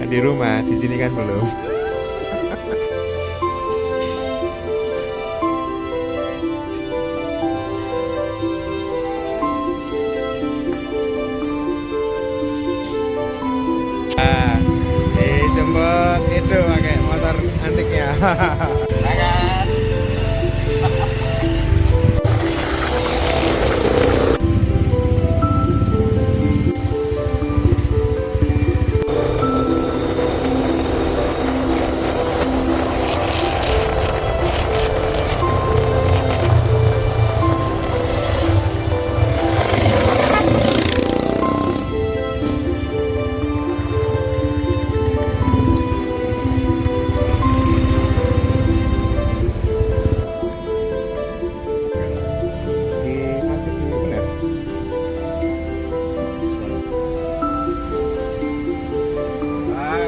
Di rumah, di sini kan belum. Sempet itu pakai motor antiknya.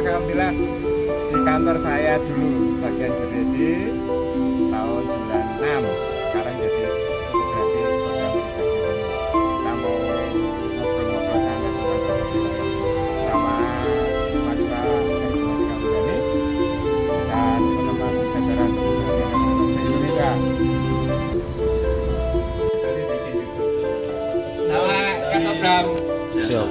Alhamdulillah di kantor saya dulu bagian geodesi tahun 96, sekarang jadi fotografi program festival. Kita mau ngobrol-ngobrol santai tentang geodesi sama mahasiswa Informatika Undani dan teman-teman jajaran fotografi se-Indonesia. Nama Kak Bram. Siap.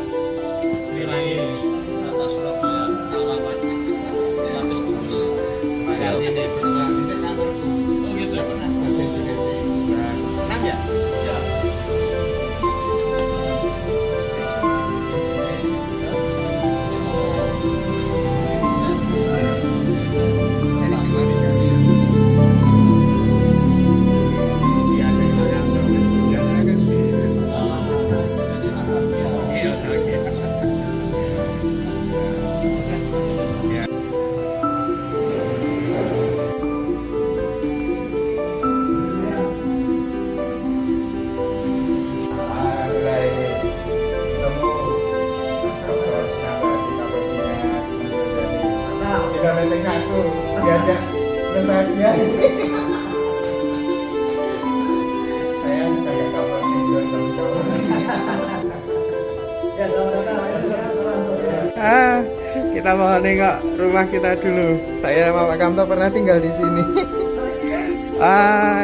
Sudah lenteng satu, diajak nostalgia. Saya sudah gak kabar mingguan tahun-tahun. Ya, selamat datang. Kita mau nengok rumah kita dulu. Saya sama Pak Kamto pernah tinggal di sini.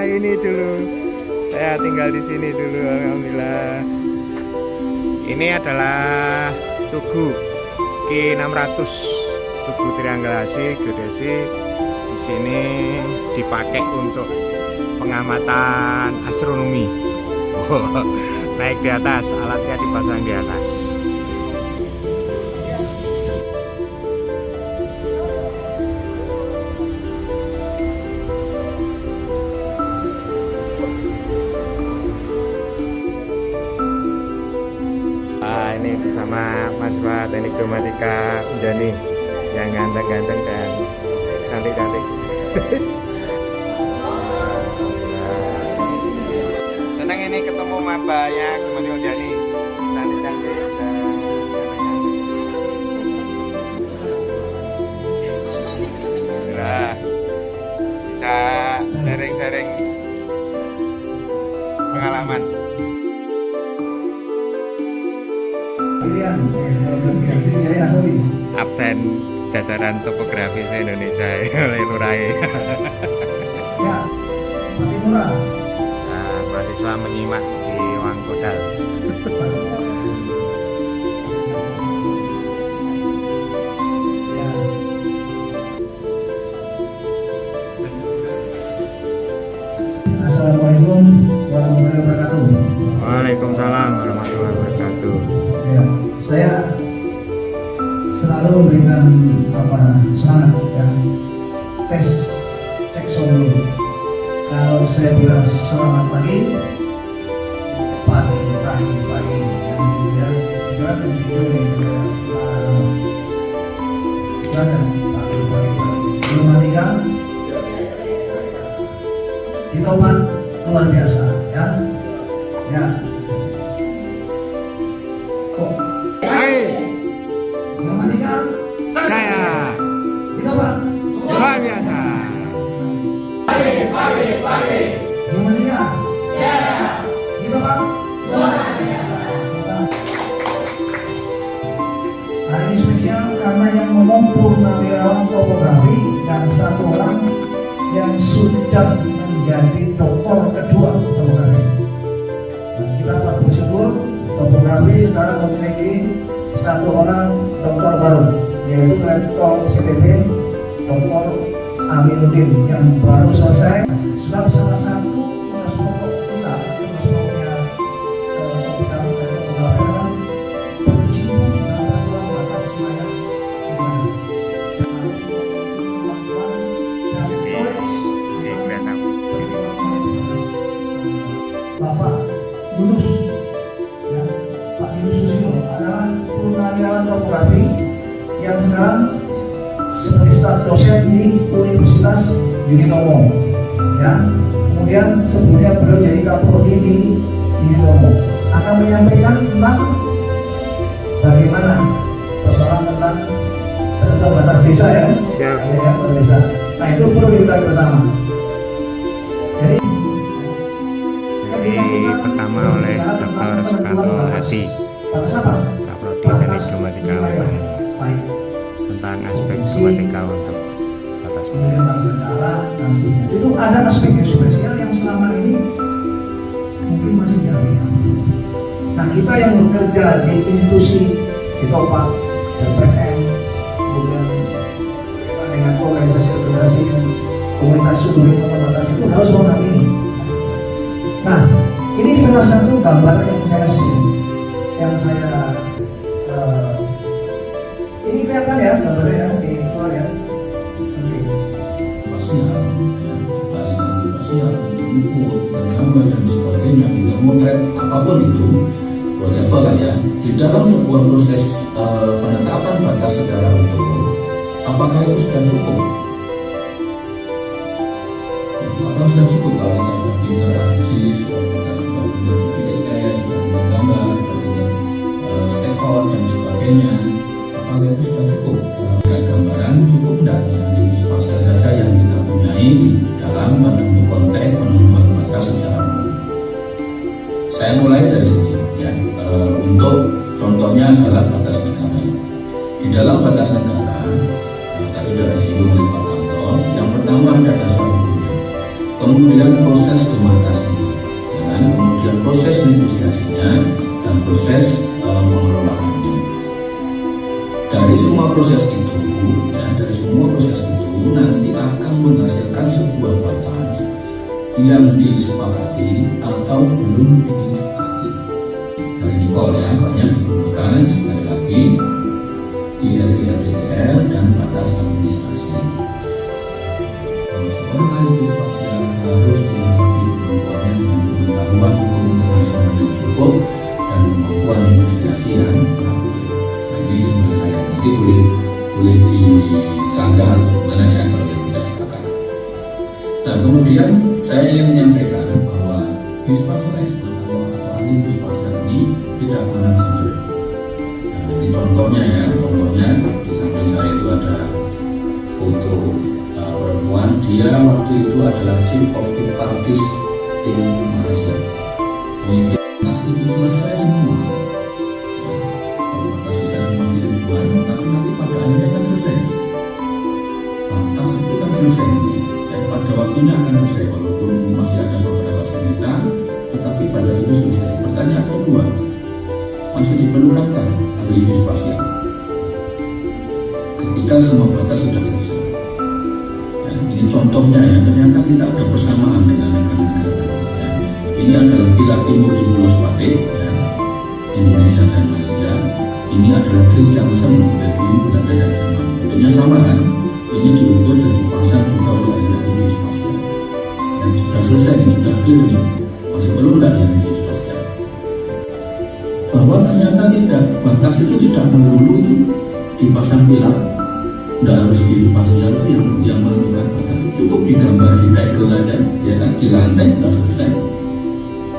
Ini dulu. Saya tinggal di sini dulu, alhamdulillah. Ini adalah Tugu Ki600. Tugu triangulasi geodesi di sini dipakai untuk pengamatan astronomi. Naik di atas, alatnya dipasang di atas. Ini bersama mahasiswa Teknik Informatika Undani yang ganteng-ganteng dan cantik-cantik. Senang ini ketemu mabanya Informatika Undani, cantik-cantik dan nah, bisa sharing-sharing pengalaman. Absen jajaran topografi se-Indonesia oleh Lurai. Ya, Mati Murah. Nah, mahasiswa menyimak di Wangkodal. Ya. Assalamualaikum warahmatullahi wabarakatuh. Waalaikumsalam. Waalaikumsalam warahmatullahi wabarakatuh. Ya, saya selalu memberikan semangat ya. Tes cek sound dulu. Kalau saya bilang selamat pagi, ya, jangan pagi. Belum tiga, ditobat luar biasa ya. Ya. Kok? Baik, Belum tiga, saya ditobat. luar biasa. Belum tiga, ditobat. Hari ini spesial karena yang ngomong purnawirawan topografi dan satu orang yang sudah menjadi doktor kedua topografi. Kita 42 topografi sekarang memiliki satu orang doktor baru, yaitu Lektor CTP Dr. Aminuddin yang baru selesai. Sebab salah satu tugas pokok kita, tugas pokoknya topografi dan topografi adalah penciuman dan bantuan batas wilayah negara. Bapak Yunus, ya, Pak Yunus Susilo adalah purnawirawan topografi yang sekarang sebagai staf dosen di Universitas Yudhitomo. Ya, kemudian sebelumnya beliau jadi Kapolri di Yudhitomo, akan menyampaikan tentang bagaimana persoalan tentang batas desa ya, batas desa. Nah itu perlu kita bersama. Jadi Sesi pertama oleh Dr. Sukanto Hadi, Kaprodi Teknik Geomatika UNAN, baik. tentang aspek geomatika untuk batas Kemudian bahasa cara dan seterusnya. Itu ada aspek yang spesial yang selama ini mungkin masih diabaikan. Nah kita yang bekerja di institusi di Topak, BPN, kemudian dengan organisasi komunitas sumber komunitas itu harus mengalami. Nah ini salah satu gambar yang saya ini kelihatan ya gambarnya ya di luar ya. Spasial, sudah identifikasi spasial, mengukur, menggambar dan sebagainya, memotret apapun itu, whatever lah ya. Di dalam sebuah proses penetapan batas secara utuh, apakah itu sudah cukup? Ya, apakah sudah cukup kalau kita sudah berinteraksi, sudah pintar sudah menggambar, sudah pintar stakeholder dan sebagainya? Apakah itu sudah cukup? Dalam gambaran cukup tidak memiliki spasial saja yang kita punyai di dalam menentukan konteks penentuan batas secara umum. Saya mulai dari sini ya. Untuk contohnya adalah batas negara. Di dalam batas negara, tadi sudah disinggung oleh Pak Kantor. Yang pertama ada dasar hukumnya, kemudian proses demarkasinya, kemudian proses negosiasinya dan proses pengelolaannya. Dari semua proses itu, nanti akan menghasilkan sebuah batas yang disepakati atau belum disepakati. Hari ini ya banyak digunakan sekali lagi IRDR dan batas administrasi. Kalau seorang ahli spasial harus dilengkapi kemampuannya dengan pengetahuan hukum internasional yang cukup dan kemampuan negosiasi yang terampil. Ini sebenarnya saya nanti boleh disanggah atau gimana ya kalau tidak sepakat. Nah kemudian saya ingin menyampaikan bahwa geospatialist atau ahli geospasial ini tidak pernah gender. Nah ini contohnya ya, di samping saya itu ada foto perempuan, dia waktu itu adalah Chief of the Parties tim Malaysia. Mungkin pasti selesai semua. Tapi nanti pada akhirnya kan selesai. Batas itu kan selesai dan pada waktunya akan selesai walaupun masih ada beberapa sengketa, tetapi batas itu selesai. Pertanyaan kedua, masih diperlukan kan ahli geospasial ketika semua batas sudah selesai. Dan ini contohnya ya, ternyata kita ada persamaan dengan negara-negara. Ini ini adalah pilar timur di Pulau Sepate, ya, Indonesia dan Malaysia. Ini adalah Tree Junction bagi Belanda dan Jerman. Bentuknya sama kan? Ini diukur dan dipasang juga oleh ahli geospasial. Dan sudah selesai, sudah clear nih. Masih perlu nggak yang geospasial? Bahwa ternyata tidak, batas itu tidak melulu itu dipasang pilar. Nggak harus geospasial itu yang menentukan batas. Cukup digambar di tegel aja, ya kan? Di lantai sudah selesai.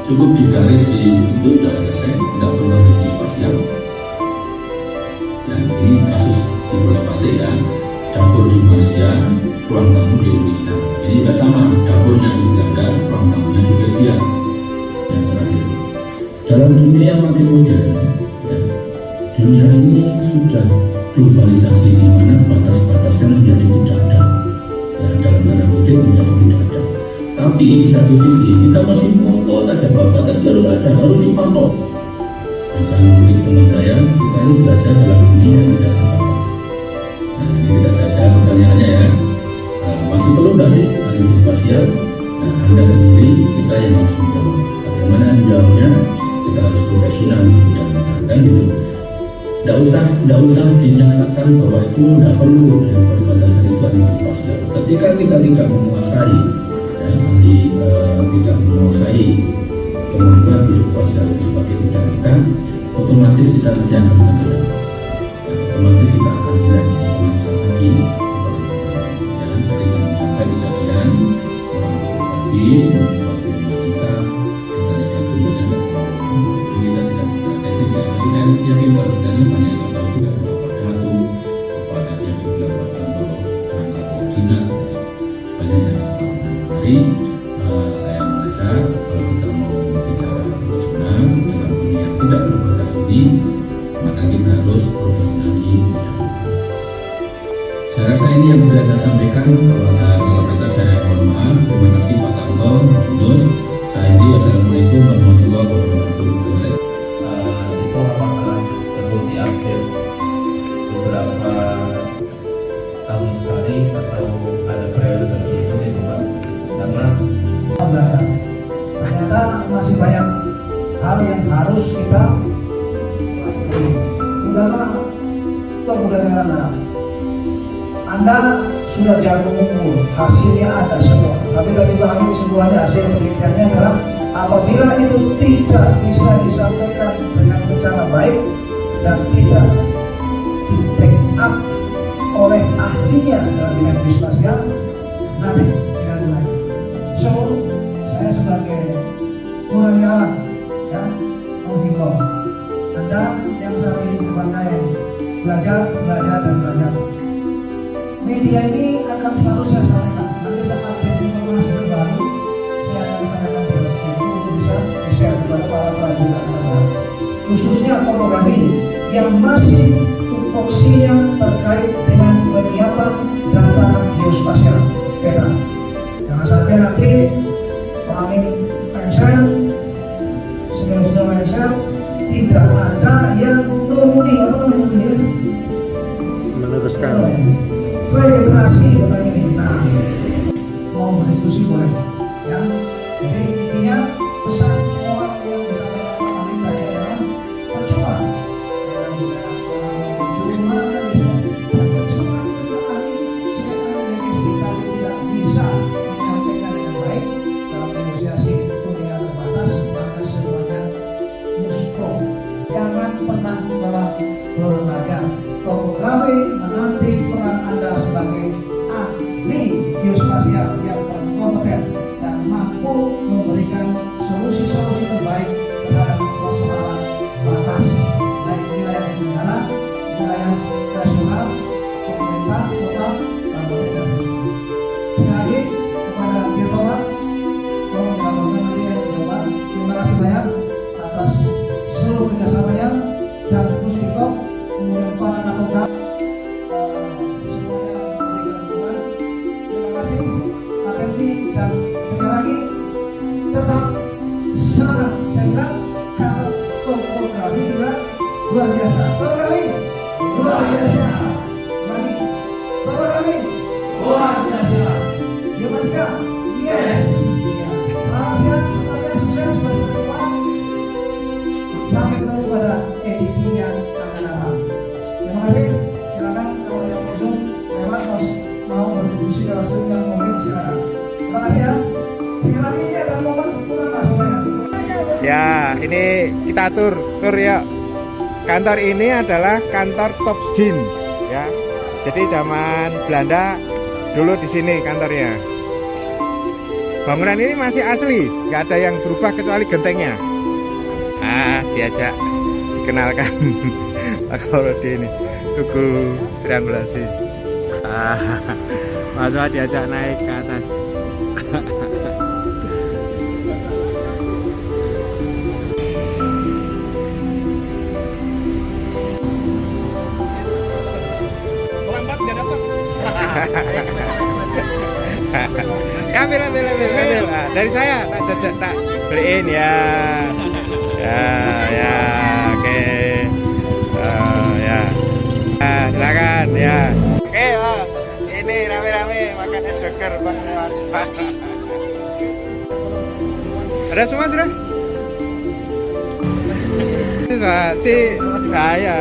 Cukup di garis di itu sudah selesai, tidak perlu ada geospasial. Dan ini kasus di Pulau Sepate ya, dapur di Malaysia, ruang tamu di Indonesia. Ini juga sama, dapurnya di Belanda, ruang tamunya di Belgia. Yang terakhir, dalam dunia yang makin modern, ya, dunia ini sudah globalisasi di mana batas-batasnya menjadi tidak ada. Ya, dalam tanda kutip menjadi tidak ada. Tapi di satu sisi kita masih ngotot aja bahwa batas harus ada, harus dipantau. Misalnya mungkin teman saya, kita ini belajar dalam dunia yang tidak terbatas. Nah, ini tidak saja pertanyaannya ya. Masih perlu nggak sih ahli spasial? Nah, Anda sendiri, kita yang harus menjawab. Bagaimana menjawabnya? Kita harus profesional di bidang kan gitu. Nggak usah dinyatakan bahwa itu nggak perlu dan perbatasan itu ahli spasial. Ketika kita tidak menguasai, ya, tidak menguasai kemampuan geospasial itu sebagai bidang kita, otomatis kita nanti akan hilang. Otomatis kita akan hilang informasi tadi. Ya, jadi jangan sampai kejadian orang fotografi suatu kita ada kemudian ini kita tidak bisa. Jadi saya yakin kalau kita ini banyak yang tahu juga beberapa datu, apa tadi yang dibilang kalau kerangka koordinat banyak yang tahu. Mari saya mengajak kalau kita mau bicara profesional dalam dunia yang tidak berbatas ini, maka kita harus profesional di bidang. Saya rasa ini yang bisa saya sampaikan. Kalau ada salah kata saya mohon maaf. Terima kasih Pak Kanto, Mas Yus. Saya ini wassalamualaikum warahmatullahi wabarakatuh. Selesai. Itu apakah perlu diupdate beberapa tahun sekali atau ada periode tertentu gitu Pak? Karena belajar. Ternyata masih banyak hal yang harus kita pelajari. Terutama kebudayaan Anda. Anda sudah jago mengukur, hasilnya ada semua. Tapi dari bahan kesimpulannya hasil penelitiannya adalah apabila itu tidak bisa disampaikan dengan secara baik dan tidak di backup oleh ahlinya dalam bidang geospasial, nanti tidak lagi. So, saya sebagai purnawirawan ya, menghimbau Anda yang saat ini dipakai belajar dan belajar. Media ini akan selalu saya sampaikan. Nanti saya update informasi terbaru, saya akan sampaikan di itu untuk bisa di-share kepada para pelajar khususnya topografi yang masih tupoksinya terkait dengan penyiapan data geospasial peta. Jangan sampai nanti Amin Pengsel, senior Pengsel tidak ada yang menuruni meneruskan regenerasi tentang ini. Nah, mau berdiskusi boleh, ya. Jadi intinya pesan orang yang bisa melakukan ini adalah percuma. Cuma percuma kita tidak bisa menyampaikan dengan baik dalam negosiasi itu dengan terbatas, maka semuanya musko. Jangan pernah lelah belajar. Topografi menanti peran Anda sebagai ahli geospasial yang berkompeten dan mampu memberikan solusi-solusi terbaik terhadap persoalan batas baik wilayah negara, wilayah nasional, pemerintah kota, kabupaten dan kota. Sekali lagi kepada Dirtomat, tolong dilaporkan nanti ya Dirtomat. Terima kasih banyak atas seluruh kerjasamanya dan Puspito, kemudian para kartograf semuanya memberikan dukungan. Terima kasih atensi dan sekali lagi tetap semangat. Saya bilang kalau topografi juga luar biasa. Topografi luar biasa. Lagi topografi luar biasa. Yang ketiga, yes. Selamat siang semuanya, sukses. ketemu pada edisi yang akan datang. Terima kasih. Silakan kalau yang Zoom lewat mau berdiskusi langsung yang mobil silakan. Terima kasih ya. Sekali lagi ini ada momen seputar Mas. Ya, ini kita tur ya. Kantor ini adalah kantor Topsdin ya. Jadi zaman Belanda dulu di sini kantornya. Bangunan ini masih asli, nggak ada yang berubah kecuali gentengnya. Diajak dikenalkan kalau di ini tugu triangulasi. Mas diajak naik ke atas. Ya ambil. Dari saya tak jajak tak beliin ya. Ya oke. Ya. Silakan ya. Oke, ini rame-rame makan es burger Bang lewat. Ada semua sudah? Si saya.